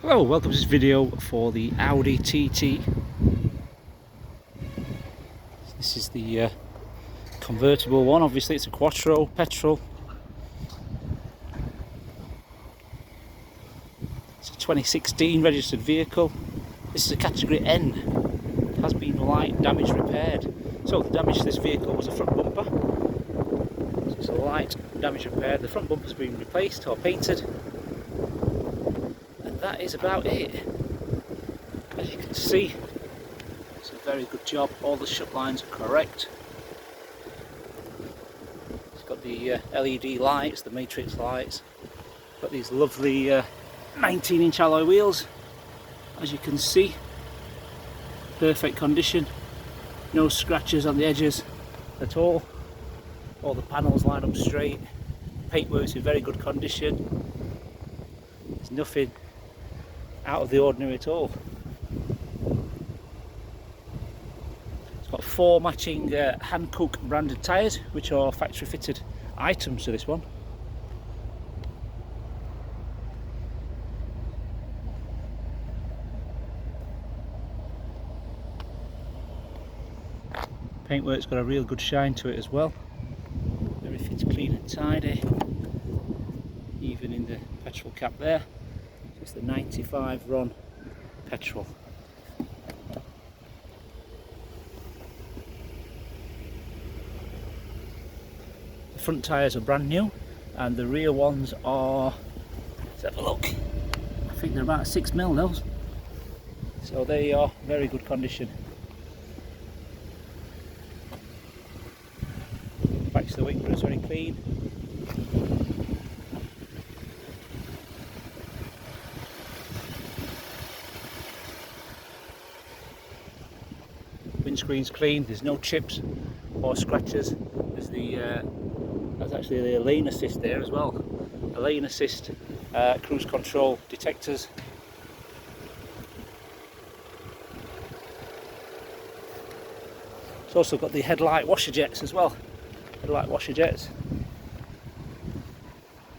Hello, welcome to this video for the Audi TT. This is the convertible one. Obviously it's a Quattro petrol. It's a 2016 registered vehicle. This is a category N. It has been light damage repaired. So the damage to this vehicle was a front bumper. So it's a light damage repaired. The front bumper's been replaced or painted. And that is about it. As you can see, it's a very good job. All the shut lines are correct. It's got the LED lights, the matrix lights. Got these lovely 19-inch alloy wheels. As you can see, perfect condition. No scratches on the edges at all. All the panels line up straight. Paintwork's in very good condition. There's nothing out of the ordinary at all. It's got 4 matching Hankook branded tyres, which are factory fitted items to this one. Paintwork's got a real good shine to it as well. Everything's clean and tidy, even in the petrol cap there. It's the 95 RON petrol. The front tyres are brand new and the rear ones are, let's have a look, I think they're about 6mm those. So they are very good condition. Back to the wing mirrors, very clean. Windscreen's clean, there's no chips or scratches. There's that's actually the lane assist there as well. A lane assist, cruise control detectors. It's also got the headlight washer jets as well. Headlight washer jets.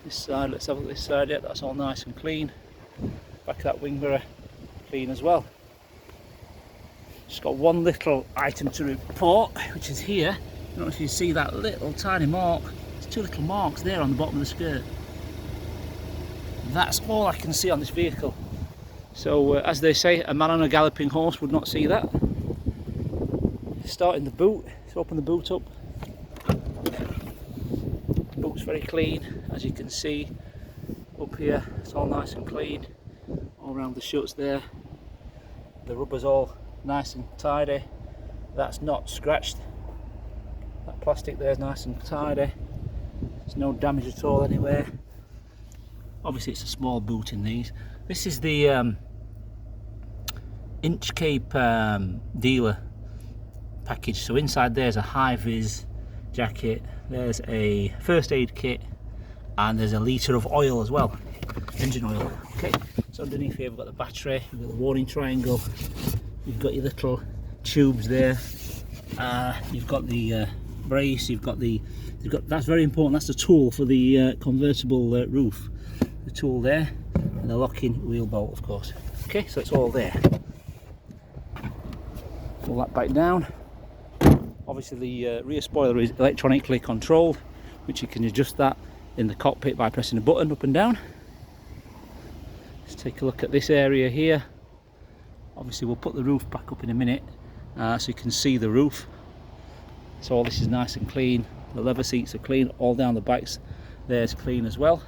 This side, let's have a look at this side. Yeah, that's all nice and clean. Back of that wing mirror, clean as well. Just got one little item to report, which is here. I don't know if you see that little tiny mark. There's 2 little marks there on the bottom of the skirt. That's all I can see on this vehicle. So as they say, a man on a galloping horse would not see that. Starting the boot, let's open the boot up. The boot's very clean, as you can see. Up here, it's all nice and clean. All around the shuts there. The rubber's all nice and tidy. That's not scratched. That plastic there is nice and tidy. There's no damage at all anywhere. Obviously it's a small boot in these. This is the Inchcape dealer package. So inside there's a high-vis jacket, there's a first aid kit, and there's a litre of oil as well, engine oil. Okay, so underneath here we've got the battery, we've got the warning triangle, you've got your little tubes there, you've got the brace, that's very important, that's the tool for the convertible roof, the tool there, and the locking wheel bolt of course. Okay, so it's all there. Pull that back down. Obviously the rear spoiler is electronically controlled, which you can adjust that in the cockpit by pressing a button up and down. Let's take a look at this area here. Obviously we'll put the roof back up in a minute so you can see the roof. So all this is nice and clean. The leather seats are clean, all down the backs there's clean as well.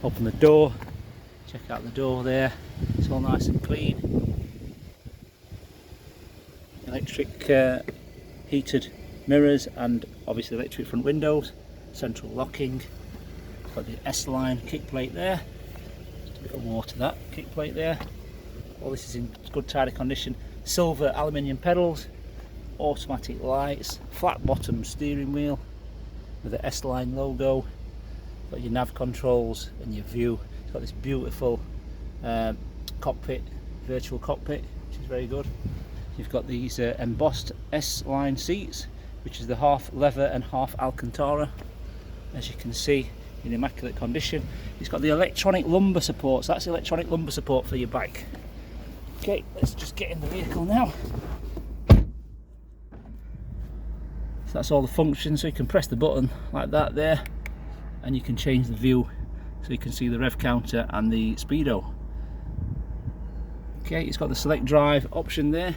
Open the door, check out the door there, it's all nice and clean. Electric heated mirrors and obviously electric front windows, central locking. Got the S-line kick plate there. Just a bit of water that kick plate there. All this is in good tidy condition. Silver aluminium pedals, automatic lights, flat bottom steering wheel with the S-line logo. Got your nav controls and your view. It's got this beautiful cockpit, virtual cockpit, which is very good. You've got these embossed S-line seats, which is the half leather and half Alcantara. As you can see, in immaculate condition. It's got the electronic lumbar support, so that's the electronic lumbar support for your bike. Okay, let's just get in the vehicle now. So that's all the functions, so you can press the button like that there, and you can change the view so you can see the rev counter and the speedo. Okay, it's got the select drive option there.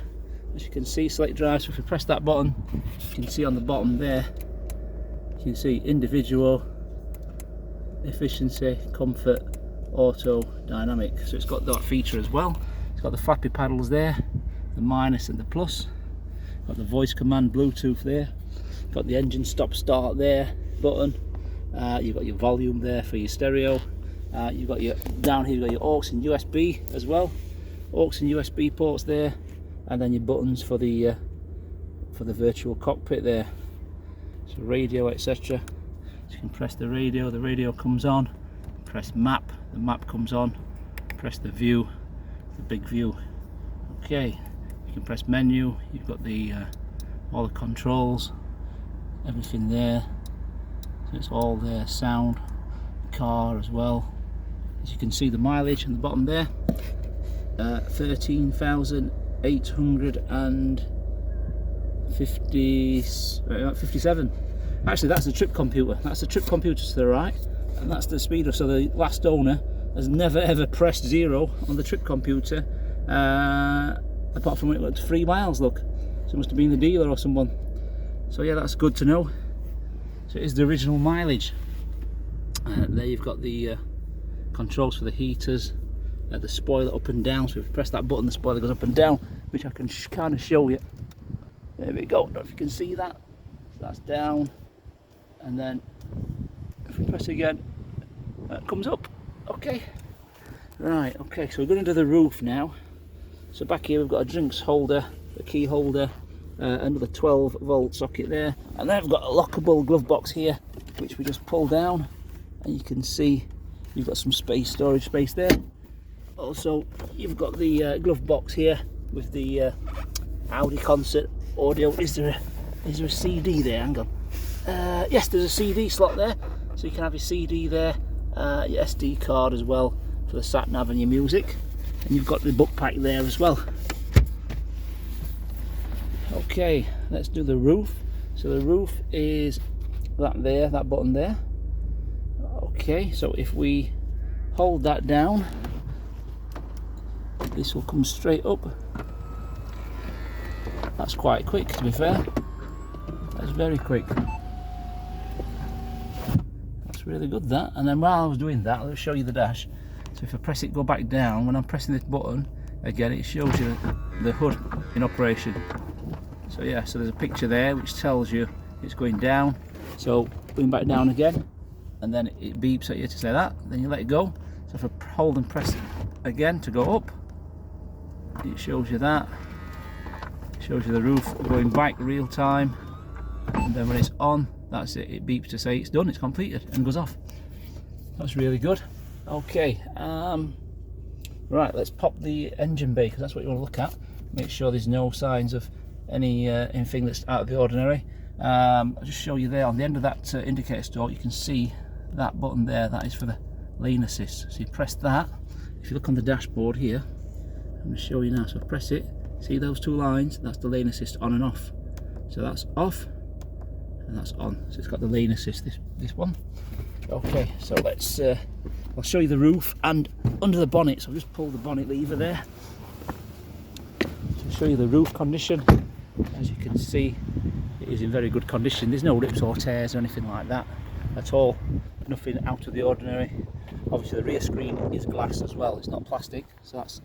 As you can see, select drive, so if you press that button, you can see on the bottom there, you can see individual, efficiency, comfort, auto, dynamic. So it's got that feature as well. It's got the flappy paddles there, the minus and the plus. Got the voice command, Bluetooth there. Got the engine stop start there button. You've got your volume there for your stereo. You've got your, down here you've got your aux and USB as well. Aux and USB ports there, and then your buttons for the virtual cockpit there. So radio, etc. So you can press the radio comes on. Press map, the map comes on. Press the view, the big view. Okay, you can press menu. You've got the all the controls, everything there. So it's all there. Sound, car as well. As you can see, the mileage on the bottom there, 13,857. Actually, that's the trip computer. That's the trip computer to the right, and that's the speedo. So the last owner has never ever pressed 0 on the trip computer, apart from when it went to 3 miles. Look, so it must have been the dealer or someone. So yeah, that's good to know. So it is the original mileage. There you've got the controls for the heaters, the spoiler up and down. So if you press that button, the spoiler goes up and down, which I can kind of show you. There we go. I don't know if you can see that. So that's down, and then if we press again, that comes up. Okay. Right. Okay. So we're going to do the roof now. So back here we've got a drinks holder, a key holder, another 12-volt socket there, and then I've got a lockable glove box here, which we just pull down, and you can see you've got some space, storage space there. Also, you've got the glove box here with the Audi concert audio. Is there a CD there? Hang on. Yes, there's a CD slot there, so you can have your CD there, your SD card as well for the sat nav and your music, and you've got the book pack there as well. Okay, let's do the roof. So the roof is that there, that button there. Okay, so if we hold that down, this will come straight up. That's quite quick, to be fair. That's very quick. That's really good, that. And then while I was doing that, I'll show you the dash. So if I press it, go back down, when I'm pressing this button, again, it shows you the hood in operation. So yeah, so there's a picture there which tells you it's going down. So going back down again, and then it beeps at you to say that, then you let it go. So if I hold and press it again to go up, it shows you that. It shows you the roof going back real time, and then when it's on, that's it, it beeps to say it's done, it's completed, and goes off. That's really good. Okay, right, let's pop the engine bay, because that's what you want to look at. Make sure there's no signs of anything that's out of the ordinary. I'll just show you there on the end of that indicator stalk, you can see that button there, that is for the lane assist. So you press that. If you look on the dashboard here, I'm going to show you now. So press it, see those two lines, that's the lane assist on and off. So that's off and that's on. So it's got the lane assist, this one. Okay, so let's I'll show you the roof and under the bonnet. So I'll just pull the bonnet lever there to show you the roof condition. As you can see, it is in very good condition. There's no rips or tears or anything like that at all. Nothing out of the ordinary. Obviously the rear screen is glass as well, it's not plastic, so that's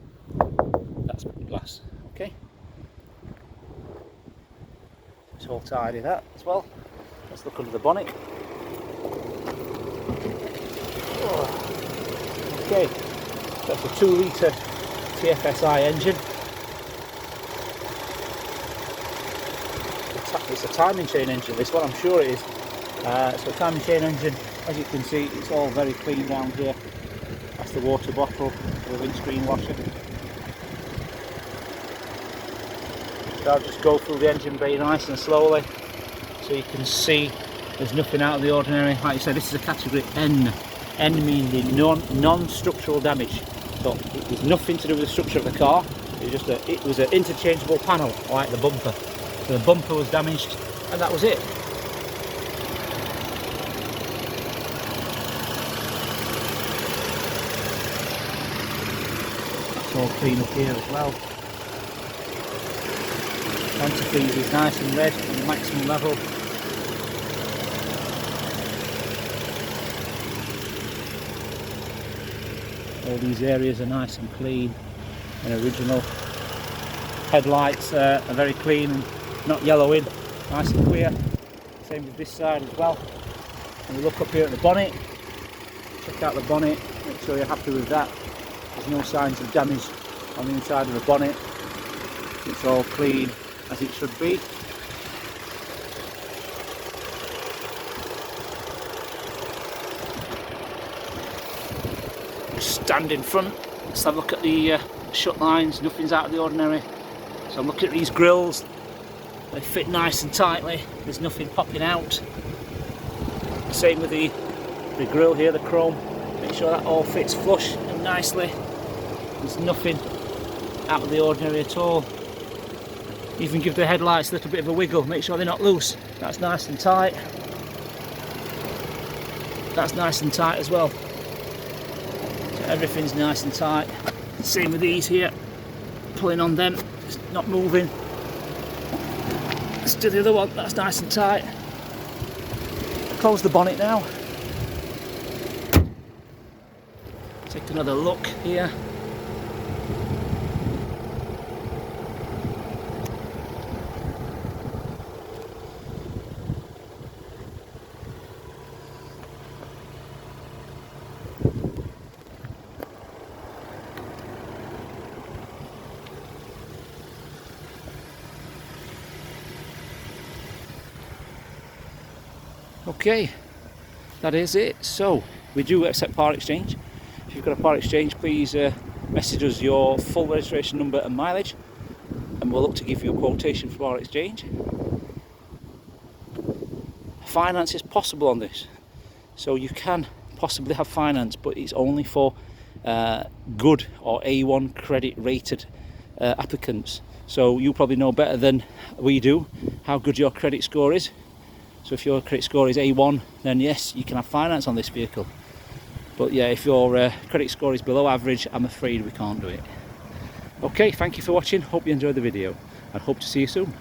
glass. Okay, it's all tidy, that as well. Let's look under the bonnet. Oh. Okay, that's a 2-litre TFSi engine. It's a timing chain engine, this one, I'm sure it is. So a timing chain engine, as you can see, it's all very clean down here. That's the water bottle, the windscreen washer. So I'll just go through the engine bay nice and slowly, so you can see There's nothing out of the ordinary. Like I said, this is a category N. N meaning non-structural damage. So there's nothing to do with the structure of the car. It was an interchangeable panel, like the bumper. So the bumper was damaged, and that was it. That's all clean up here as well. Antifreeze is nice and red on the maximum level. All these areas are nice and clean and original. Headlights are very clean and not yellowing, nice and clear. Same with this side as well. And we look up here at the bonnet, check out the bonnet, make sure you're happy with that. There's no signs of damage on the inside of the bonnet. It's all clean as it should be. Stand in front, let's have a look at the shut lines. Nothing's out of the ordinary. So I'm looking at these grills, they fit nice and tightly, there's nothing popping out. Same with the grill here, the chrome, make sure that all fits flush and nicely. There's nothing out of the ordinary at all. Even give the headlights a little bit of a wiggle, make sure they're not loose. That's nice and tight. That's nice and tight as well. So everything's nice and tight. Same with these here, pulling on them, it's not moving. Let's do the other one, that's nice and tight. Close the bonnet now. Take another look here. Okay, that is it. So we do accept part exchange. If you've got a part exchange, please message us your full registration number and mileage, and we'll look to give you a quotation for part exchange. Finance is possible on this, so you can possibly have finance, but it's only for good or A1 credit rated applicants. So you probably know better than we do how good your credit score is. So if your credit score is A1, then yes, you can have finance on this vehicle. But yeah, if your credit score is below average, I'm afraid we can't do it. Okay, thank you for watching. Hope you enjoyed the video and hope to see you soon.